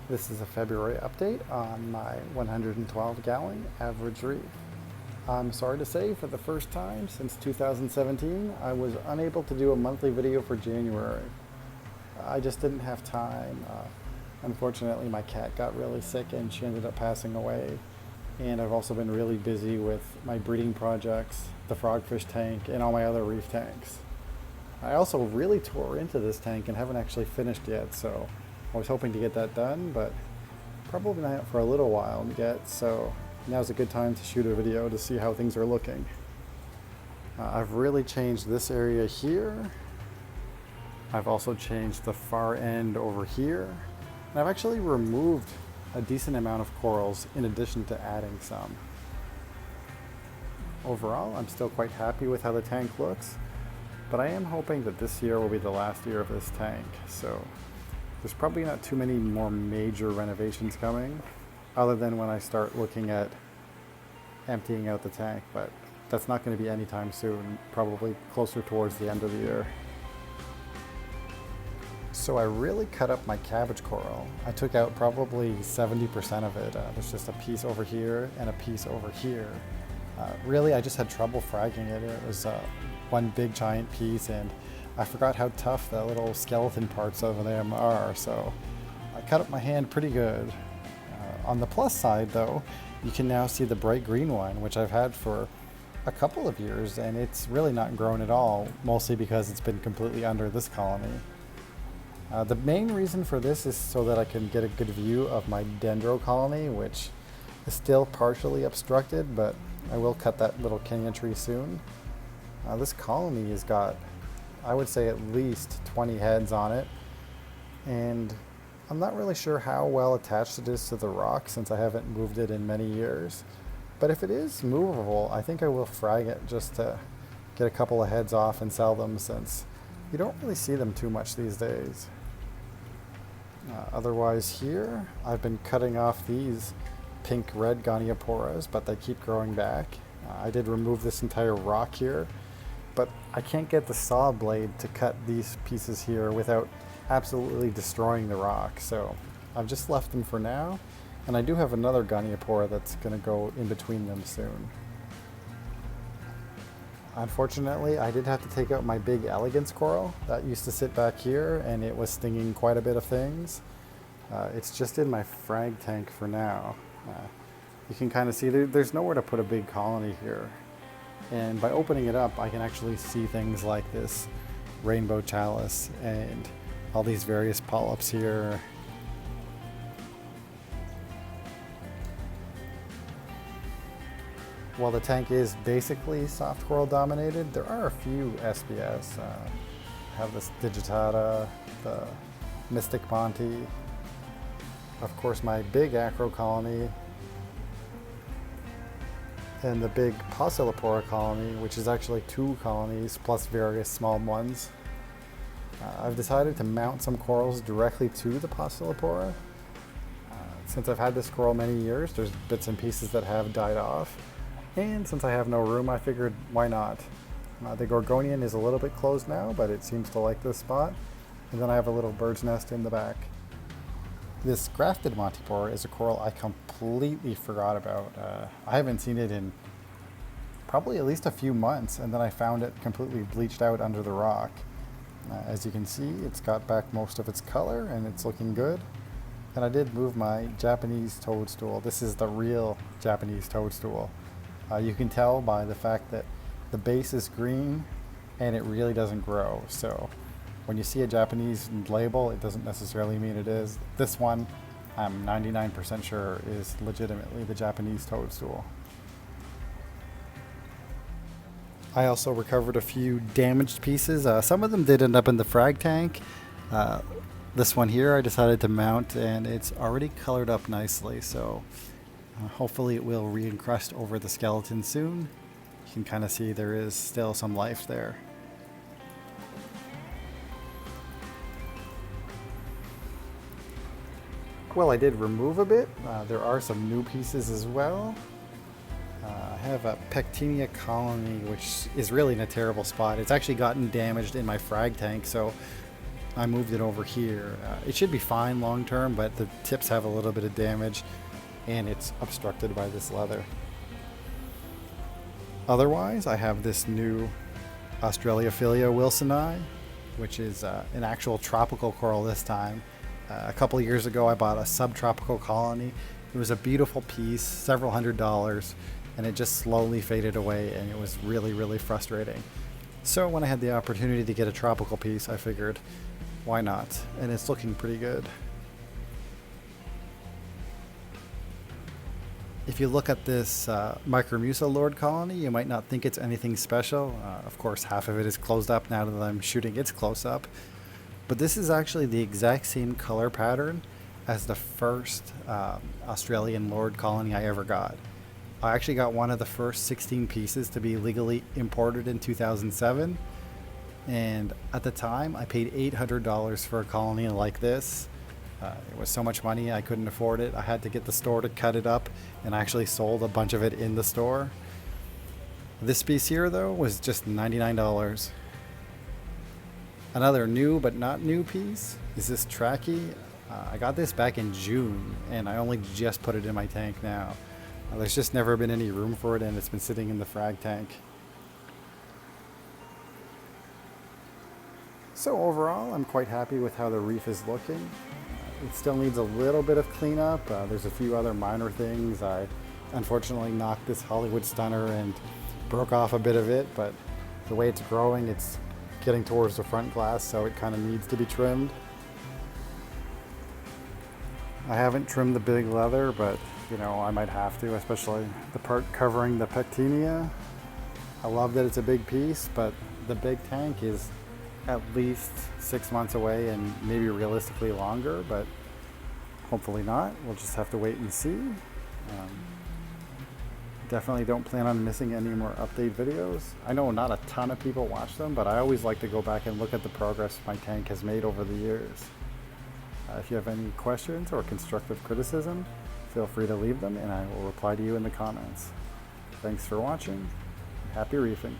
This is a February update on my 112 gallon average reef. I'm sorry to say, for the first time since 2017, I was unable to do a monthly video for January. I just didn't have time. Unfortunately, my cat got really sick and she ended up passing away. And I've also been really busy with my breeding projects, the frogfish tank, and all my other reef tanks. I also really tore into this tank and haven't actually finished yet, so I was hoping to get that done, but probably not for a little while yet, so now's a good time to shoot a video to see how things are looking. I've really changed this area here. I've also changed the far end over here. And I've actually removed a decent amount of corals in addition to adding some. Overall, I'm still quite happy with how the tank looks, but I am hoping that this year will be the last year of this tank, so there's probably not too many more major renovations coming, other than when I start looking at emptying out the tank, but that's not going to be anytime soon, probably closer towards the end of the year. So I really cut up my cabbage coral. I took out probably 70% of it. There's just a piece over here and a piece over here. Really, I just had trouble fragging it. It was one big giant piece, and I forgot how tough the little skeleton parts of them are, so I cut up my hand pretty good. On the plus side though, you can now see the bright green one, which I've had for a couple of years, and it's really not grown at all, mostly because it's been completely under this colony. The main reason for this is so that I can get a good view of my dendro colony, which is still partially obstructed, but I will cut that little canyon tree soon. This colony has got, I would say, at least 20 heads on it, and I'm not really sure how well attached it is to the rock since I haven't moved it in many years. But if it is movable, I think I will frag it just to get a couple of heads off and sell them, since you don't really see them too much these days. Otherwise here, I've been cutting off these pink-red gonioporas, but they keep growing back. I did remove this entire rock here, but I can't get the saw blade to cut these pieces here without absolutely destroying the rock, so I've just left them for now, and I do have another goniopora that's going to go in between them soon. Unfortunately, I did have to take out my big elegance coral that used to sit back here, and it was stinging quite a bit of things. It's just in my frag tank for now. You can kind of see there's nowhere to put a big colony here. And by opening it up, I can actually see things like this rainbow chalice and all these various polyps here. While the tank is basically soft coral dominated, there are a few SPS. I have this digitata, the Mystic Monty, of course my big acro colony, and the big Pocillopora colony, which is actually 2 colonies plus various small ones. I've decided to mount some corals directly to the Pocillopora. Since I've had this coral many years, there's bits and pieces that have died off. And since I have no room, I figured, why not? The Gorgonian is a little bit closed now, but it seems to like this spot. And then I have a little bird's nest in the back. This grafted Montipora is a coral I completely forgot about. I haven't seen it in probably at least a few months, and then I found it completely bleached out under the rock. As you can see, it's got back most of its color, and it's looking good. And I did move my Japanese toadstool. This is the real Japanese toadstool. You can tell by the fact that the base is green and it really doesn't grow. So when you see a Japanese label, it doesn't necessarily mean it is. This one, I'm 99% sure, is legitimately the Japanese toadstool. I also recovered a few damaged pieces. Some of them did end up in the frag tank. This one here I decided to mount, and it's already colored up nicely, so hopefully it will re-encrust over the skeleton soon. You can kind of see there is still some life there. Well, I did remove a bit. There are some new pieces as well. I have a Pectinia colony, which is really in a terrible spot. It's actually gotten damaged in my frag tank, so I moved it over here. It should be fine long term, but the tips have a little bit of damage and it's obstructed by this leather. Otherwise, I have this new Australophilia wilsoni, which is an actual tropical coral this time. A couple of years ago, I bought a subtropical colony. It was a beautiful piece, several $100s, and it just slowly faded away, and it was really, really frustrating. So when I had the opportunity to get a tropical piece, I figured, why not? And it's looking pretty good. If you look at this Micromusa Lord colony, you might not think it's anything special. Of course, half of it is closed up now that I'm shooting its close-up. But this is actually the exact same color pattern as the first Australian Lord colony I ever got. I actually got one of the first 16 pieces to be legally imported in 2007. And at the time, I paid $800 for a colony like this. It was so much money, I couldn't afford it. I had to get the store to cut it up, and I actually sold a bunch of it in the store. This piece here, though, was just $99. Another new but not new piece is this Trachy. I got this back in June, and I only just put it in my tank now. There's just never been any room for it, and it's been sitting in the frag tank. So overall, I'm quite happy with how the reef is looking. It still needs a little bit of cleanup. There's a few other minor things. I unfortunately knocked this Hollywood stunner and broke off a bit of it, but the way it's growing, it's getting towards the front glass, so it kind of needs to be trimmed. I haven't trimmed the big leather, but you know, I might have to, especially the part covering the pectinia. I love that it's a big piece, but the big tank is at least 6 months away, and maybe realistically longer, but hopefully not. We'll just have to wait and see. Definitely don't plan on missing any more update videos. I know not a ton of people watch them, but I always like to go back and look at the progress my tank has made over the years. If you have any questions or constructive criticism, feel free to leave them and I will reply to you in the comments. Thanks for watching. Happy reefing.